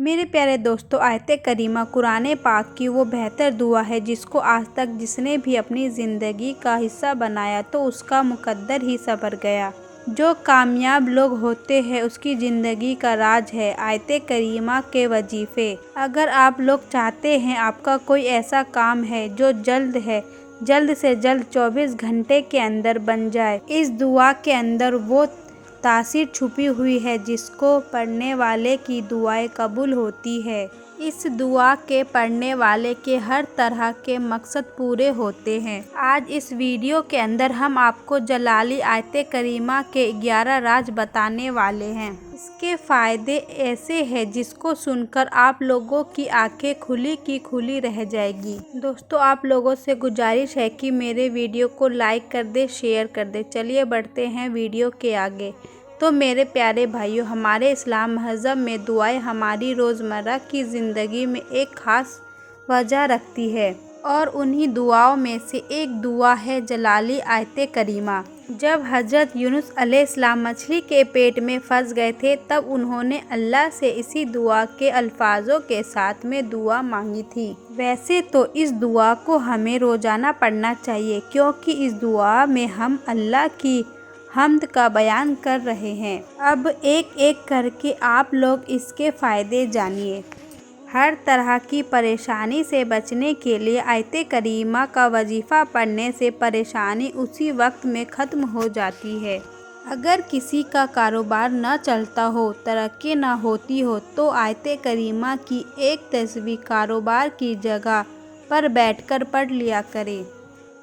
میرے پیارے دوستو، آیت کریمہ قرآن پاک کی وہ بہتر دعا ہے جس کو آج تک جس نے بھی اپنی زندگی کا حصہ بنایا تو اس کا مقدر ہی سنور گیا۔ جو کامیاب لوگ ہوتے ہیں اس کی زندگی کا راز ہے آیت کریمہ کے وظیفے۔ اگر آپ لوگ چاہتے ہیں آپ کا کوئی ایسا کام ہے جو جلد سے جلد 24 گھنٹے کے اندر بن جائے، اس دعا کے اندر وہ تاثیر چھپی ہوئی ہے جس کو پڑھنے والے کی دعائیں قبول ہوتی ہے۔ اس دعا کے پڑھنے والے کے ہر طرح کے مقصد پورے ہوتے ہیں۔ آج اس ویڈیو کے اندر ہم آپ کو جلالی آیت کریمہ کے 11 راز بتانے والے ہیں۔ اس کے فائدے ایسے ہیں جس کو سن کر آپ لوگوں کی آنکھیں کھلی کی کھلی رہ جائے گی۔ دوستو، آپ لوگوں سے گزارش ہے کہ میرے ویڈیو کو لائک کر دیں، شیئر کر دیں۔ چلیے بڑھتے ہیں ویڈیو کے آگے۔ تو میرے پیارے بھائیوں، ہمارے اسلام مذہب میں دعائیں ہماری روزمرہ کی زندگی میں ایک خاص وجہ رکھتی ہے، اور انہی دعاؤں میں سے ایک دعا ہے جلالی آیت کریمہ۔ جب حضرت یونس علیہ السلام مچھلی کے پیٹ میں پھنس گئے تھے تب انہوں نے اللہ سے اسی دعا کے الفاظوں کے ساتھ میں دعا مانگی تھی۔ ویسے تو اس دعا کو ہمیں روزانہ پڑھنا چاہیے، کیونکہ اس دعا میں ہم اللہ کی حمد کا بیان کر رہے ہیں۔ اب ایک ایک کر کے آپ لوگ اس کے فائدے جانیے۔ ہر طرح کی پریشانی سے بچنے کے لیے آیت کریمہ کا وظیفہ پڑھنے سے پریشانی اسی وقت میں ختم ہو جاتی ہے۔ اگر کسی کا کاروبار نہ چلتا ہو، ترقی نہ ہوتی ہو تو آیت کریمہ کی ایک تصویر کاروبار کی جگہ پر بیٹھ کر پڑھ لیا کرے۔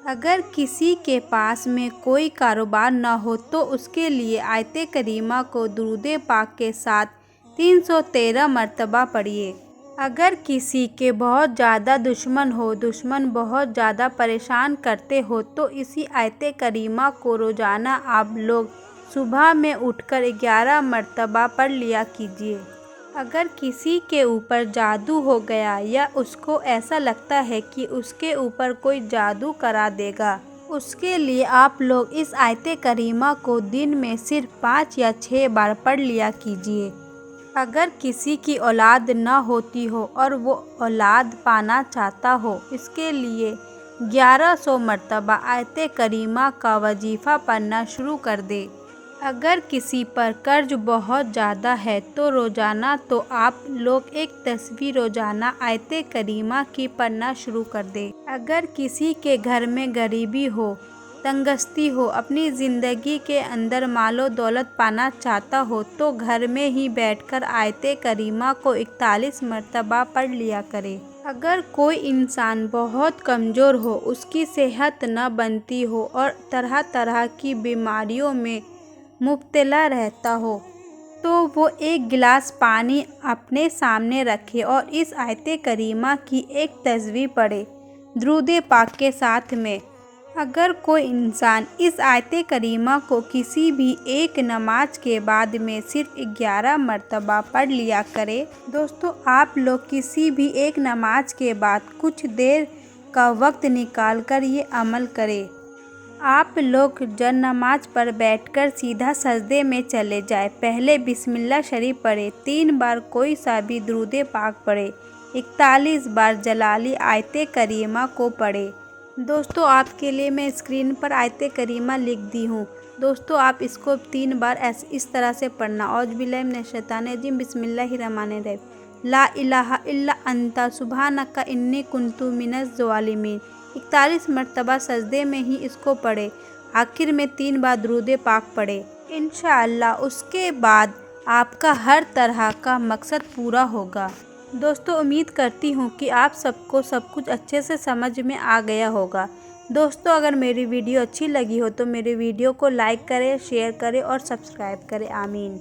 اگر کسی کے پاس میں کوئی کاروبار نہ ہو تو اس کے لیے آیت کریمہ کو درود پاک کے ساتھ 313 مرتبہ پڑھیے۔ اگر کسی کے بہت زیادہ دشمن بہت زیادہ پریشان کرتے ہو تو اسی آیت کریمہ کو روزانہ آپ لوگ صبح میں اٹھ کر 11 مرتبہ پڑھ لیا کیجیے۔ اگر کسی کے اوپر جادو ہو گیا یا اس کو ایسا لگتا ہے کہ اس کے اوپر کوئی جادو کرا دے گا، اس کے لیے آپ لوگ اس آیت کریمہ کو دن میں صرف 5 یا 6 بار پڑھ لیا کیجیے۔ اگر کسی کی اولاد نہ ہوتی ہو اور وہ اولاد پانا چاہتا ہو، اس کے لیے 1100 مرتبہ آیت کریمہ کا وظیفہ پڑھنا شروع کر دے۔ اگر کسی پر قرض بہت زیادہ ہے تو روزانہ تو آپ لوگ ایک تصویر روزانہ آیت کریمہ کی پڑھنا شروع کر دیں۔ اگر کسی کے گھر میں غریبی ہو، تنگستی ہو، اپنی زندگی کے اندر مال و دولت پانا چاہتا ہو تو گھر میں ہی بیٹھ کر آیت کریمہ کو 41 مرتبہ پڑھ لیا کرے۔ اگر کوئی انسان بہت کمزور ہو، اس کی صحت نہ بنتی ہو اور طرح طرح کی بیماریوں میں مبتلا رہتا ہو تو وہ ایک گلاس پانی اپنے سامنے رکھے اور اس آیت کریمہ کی ایک تصویر پڑھے درود پاک کے ساتھ میں۔ اگر کوئی انسان اس آیت کریمہ کو کسی بھی ایک نماز کے بعد میں صرف 11 مرتبہ پڑھ لیا کرے۔ دوستو، آپ لوگ کسی بھی ایک نماز کے بعد کچھ دیر کا وقت نکال کر یہ عمل کریں۔ آپ لوگ جب نماز پر بیٹھ کر سیدھا سجدے میں چلے جائیں، پہلے بسم اللہ شریف پڑھیں، 3 بار کوئی سا بھی درود پاک پڑھیں، 41 بار جلالی آیت کریمہ کو پڑھیں۔ دوستو، آپ کے لیے میں اسکرین پر آیت کریمہ لکھ دی ہوں۔ دوستو، آپ اس کو 3 بار اس طرح سے پڑھنا۔ اعوذ باللہ من الشیطان الرجیم، بسم اللہ الرحمن الرحیم، لا الہ الا انت سبحانک انی کنت من الظالمین۔ 41 مرتبہ سجدے میں ہی اس کو پڑھیں، آخر میں 3 بار درود پاک پڑھیں۔ انشاءاللہ اس کے بعد آپ کا ہر طرح کا مقصد پورا ہوگا۔ دوستو، امید کرتی ہوں کہ آپ سب کو سب کچھ اچھے سے سمجھ میں آ گیا ہوگا۔ دوستو، اگر میری ویڈیو اچھی لگی ہو تو میرے ویڈیو کو لائک کریں، شیئر کریں اور سبسکرائب کریں۔ آمین۔